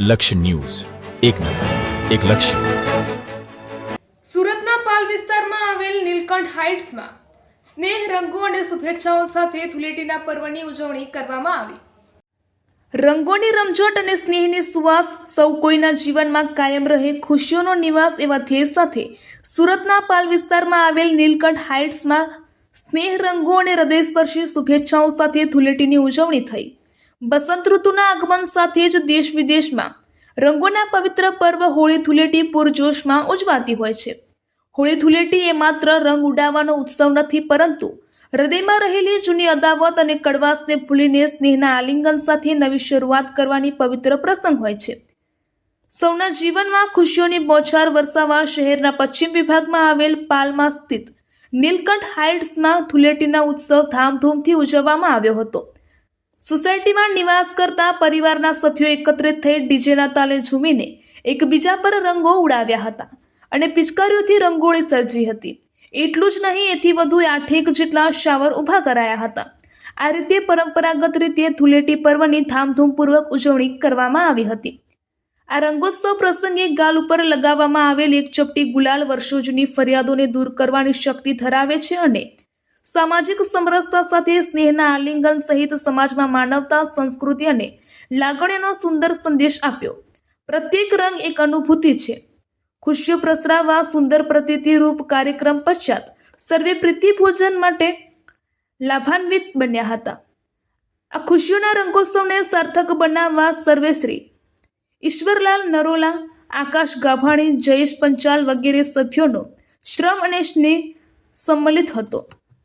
લક્ષ્ય ન્યૂઝ, એક નજર, એક લક્ષ્ય. સુરતના પાલ વિસ્તારમાં આવેલ નીલકંઠ હાઇટ્સમાં સ્નેહ, રંગો અને શુભેચ્છાઓ સાથે ધૂળેટીના પર્વની ઉજવણી કરવામાં આવી. રંગોની રમઝટ અને સ્નેહની સુવાસ સૌ કોઈના જીવનમાં કાયમ રહે, ખુશીઓનો નિવાસ એવા ધ્યેય સાથે સુરતના પાલ વિસ્તારમાં આવેલ નીલકંઠ હાઇટ્સમાં સ્નેહ, રંગો અને હૃદયસ્પર્શી શુભેચ્છાઓ સાથે ધૂળેટીની ઉજવણી થઈ. બસંત ઋતુના આગમન સાથે જ દેશ વિદેશમાં રંગોના પવિત્ર પર્વ હોળી ધૂળેટી પૂરજોશમાં ઉજવાતી હોય છે. હોળી ધૂળેટી એ માત્ર રંગ ઉડાવવાનો ઉત્સવ નથી, પરંતુ હૃદયમાં રહેલી જૂની અદાવત અને કડવાશને ભૂલીને સ્નેહના આલિંગન સાથે નવી શરૂઆત કરવાની પવિત્ર પ્રસંગ હોય છે. સૌના જીવનમાં ખુશીઓની બોછાર વરસાવવા શહેરના પશ્ચિમ વિભાગમાં આવેલ પાલમાં સ્થિત નીલકંઠ હાઇટ્સમાં ધૂળેટીના ઉત્સવ ધામધૂમથી ઉજવવામાં આવ્યો હતો. સોસાયટીમાં નિવાસ કરતા પરિવારના સભ્યો એકત્રિત થઈ ડીજેના તાલે ઝૂમીને એકબીજા પર રંગો ઉડાવ્યા હતા અને પિચકારીઓથી રંગોળી સર્જી હતી. એટલું જ નહીં, એથી વધુ 8 જેટલા શાવર ઊભા કરાયા હતા. આ રીતે પરંપરાગત રીતે ધૂળેટી પર્વની ધામધૂમપૂર્વક ઉજવણી કરવામાં આવી હતી. આ રંગોત્સવ પ્રસંગે ગાલ ઉપર લગાવવામાં આવેલ એક ચપટી ગુલાલ વર્ષો જૂની ફરિયાદોને દૂર કરવાની શક્તિ ધરાવે છે અને સામાજિક સમરસતા સાથે સ્નેહના આલિંગન સહિત સમાજમાં માનવતા, સંસ્કૃતિ અને લાગણીનો સુંદર સંદેશ આપ્યો. પ્રત્યેક રંગ એક અનુભૂતિ છે. ખુશીઓ પ્રસરાવવા સુંદર પ્રતીતિરૂપ કાર્યક્રમ પશ્ચાત સર્વે પ્રીતિભોજન માટે લાભાન્વિત બન્યા હતા. આ ખુશીઓના રંગોત્સવને સાર્થક બનાવવા સર્વેશ્રી ઈશ્વરલાલ નરોલા, આકાશ ગાભાણી, જયેશ પંચાલ વગેરે સભ્યોનો શ્રમ અને સ્નેહ સંમલિત હતો.